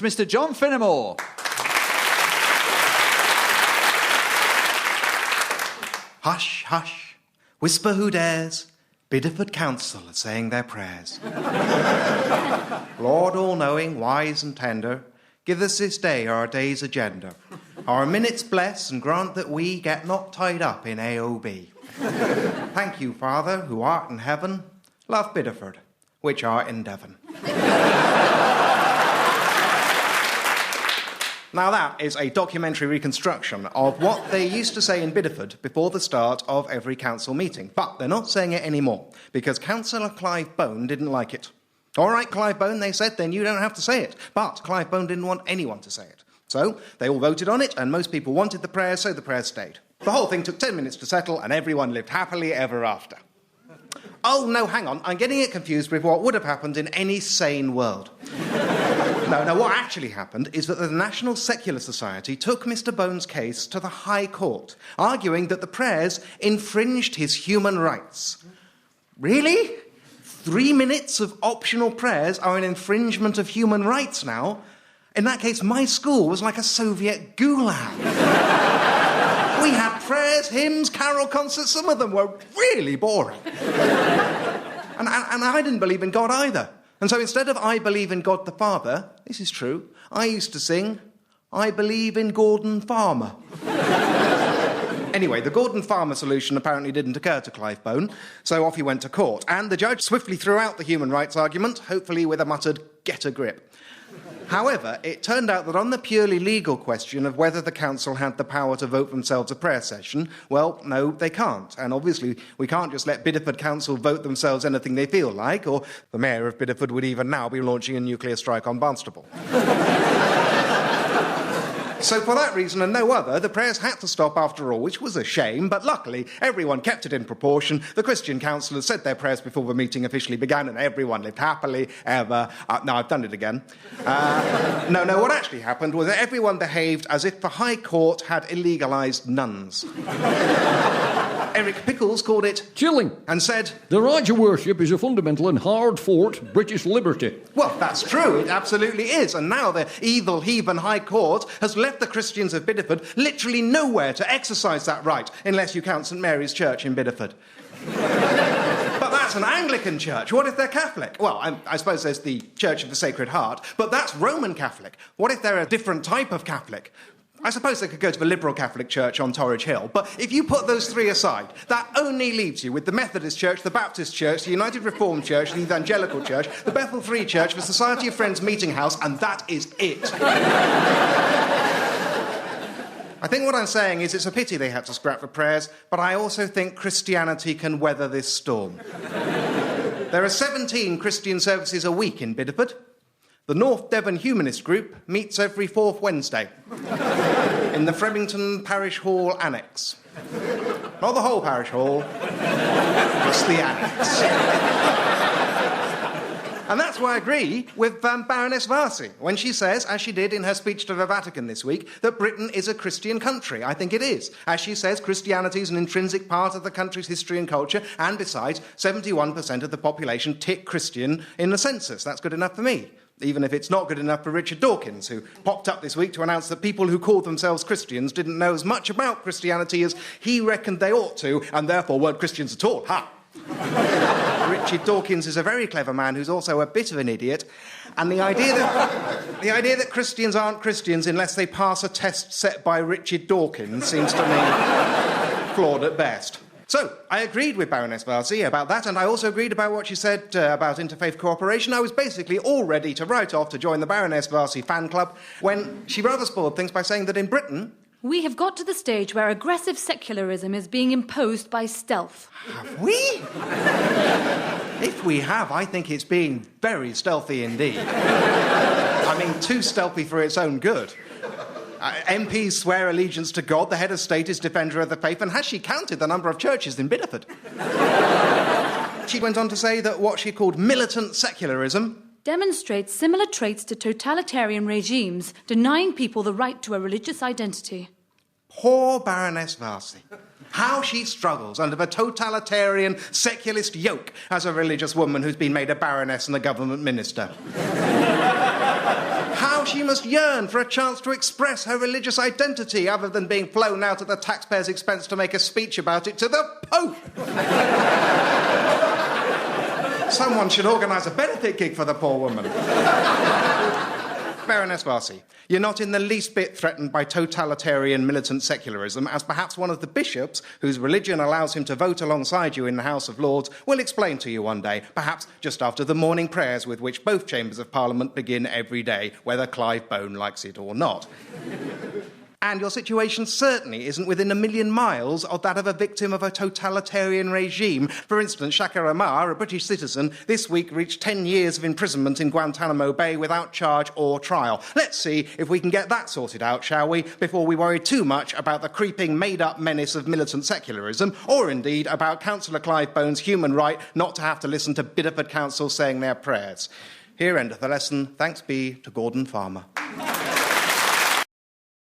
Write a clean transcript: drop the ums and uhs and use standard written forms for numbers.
Mr. John Finnemore. Hush, hush, whisper who dares, Bidford Council are saying their prayers. Lord all-knowing, wise and tender, give us this day our day's agenda. Our minutes bless and grant that we get not tied up in AOB. Thank you, Father, who art in heaven, love Bidford, which art in Devon. Now that is a documentary reconstruction of what they used to say in Bidford before the start of every council meeting. But they're not saying it anymore, because Councillor Clive Bone didn't like it. All right, Clive Bone, they said, then you don't have to say it. But Clive Bone didn't want anyone to say it. So they all voted on it, and most people wanted the prayers, so the prayers stayed. The whole thing took 10 minutes to settle, and everyone lived happily ever after. Oh, no, hang on. I'm getting it confused with what would have happened in any sane world. No, what actually happened is that the National Secular Society took Mr. Bone's case to the High Court, arguing that the prayers infringed his human rights. Really? 3 minutes of optional prayers are an infringement of human rights now? In that case, my school was like a Soviet gulag. We had prayers, hymns, carol concerts. Some of them were really boring. And I didn't believe in God either. And so instead of I believe in God the Father, this is true, I used to sing, I believe in Gordon Farmer. Anyway, the Gordon Farmer solution apparently didn't occur to Clive Bone, so off he went to court. And the judge swiftly threw out the human rights argument, hopefully with a muttered, get a grip. However, it turned out that on the purely legal question of whether the council had the power to vote themselves a prayer session, well, no, they can't. And obviously, we can't just let Bidford Council vote themselves anything they feel like, or the mayor of Bidford would even now be launching a nuclear strike on Barnstaple. So for that reason and no other, the prayers had to stop after all, which was a shame, but luckily everyone kept it in proportion. The Christian councillors said their prayers before the meeting officially began, and everyone lived happily ever... no, I've done it again. No, what actually happened was that everyone behaved as if the High Court had illegalised nuns. Eric Pickles called it... chilling. And said... the right to worship is a fundamental and hard-fought British liberty. Well, that's true. It absolutely is. And now the evil heathen High Court has left the Christians of Bidford literally nowhere to exercise that right, unless you count St Mary's Church in Bidford. But that's an Anglican church. What if they're Catholic? Well, I suppose there's the Church of the Sacred Heart, but that's Roman Catholic. What if they're a different type of Catholic? I suppose they could go to the Liberal Catholic Church on Torridge Hill, but if you put those three aside, that only leaves you with the Methodist Church, the Baptist Church, the United Reformed Church, the Evangelical Church, the Bethel Free Church, the Society of Friends Meeting House, and that is it. I think what I'm saying is it's a pity they had to scrap the prayers, but I also think Christianity can weather this storm. There are 17 Christian services a week in Bidford. The North Devon Humanist Group meets every fourth Wednesday in the Fremington Parish Hall Annex. Not the whole parish hall, just the annex. And that's why I agree with Baroness Varsi when she says, as she did in her speech to the Vatican this week, that Britain is a Christian country. I think it is. As she says, Christianity is an intrinsic part of the country's history and culture, and besides, 71% of the population tick Christian in the census. That's good enough for me. Even if it's not good enough for Richard Dawkins, who popped up this week to announce that people who called themselves Christians didn't know as much about Christianity as he reckoned they ought to, and therefore weren't Christians at all. Ha! Richard Dawkins is a very clever man who's also a bit of an idiot, and the idea that Christians aren't Christians unless they pass a test set by Richard Dawkins seems to me flawed at best. So, I agreed with Baroness Varsi about that, and I also agreed about what she said about interfaith cooperation. I was basically all ready to write off to join the Baroness Varsi fan club when she rather spoiled things by saying that in Britain... we have got to the stage where aggressive secularism is being imposed by stealth. Have we? If we have, I think it's being very stealthy indeed. I mean, too stealthy for its own good. MPs swear allegiance to God, the head of state is defender of the faith, and has she counted the number of churches in Bidford? She went on to say that what she called militant secularism demonstrates similar traits to totalitarian regimes, denying people the right to a religious identity. Poor Baroness Varsi. How she struggles under the totalitarian secularist yoke as a religious woman who's been made a baroness and a government minister. How she must yearn for a chance to express her religious identity other than being flown out at the taxpayers' expense to make a speech about it to the Pope. Someone should organise a benefit gig for the poor woman. Baroness Varsi, you're not in the least bit threatened by totalitarian militant secularism, as perhaps one of the bishops, whose religion allows him to vote alongside you in the House of Lords, will explain to you one day, perhaps just after the morning prayers with which both chambers of Parliament begin every day, whether Clive Bone likes it or not. And your situation certainly isn't within a million miles of that of a victim of a totalitarian regime. For instance, Shaka Amar, a British citizen, this week reached 10 years of imprisonment in Guantanamo Bay without charge or trial. Let's see if we can get that sorted out, shall we, before we worry too much about the creeping made-up menace of militant secularism, or indeed about Councillor Clive Bone's human right not to have to listen to Bidford Council saying their prayers. Here endeth the lesson. Thanks be to Gordon Farmer.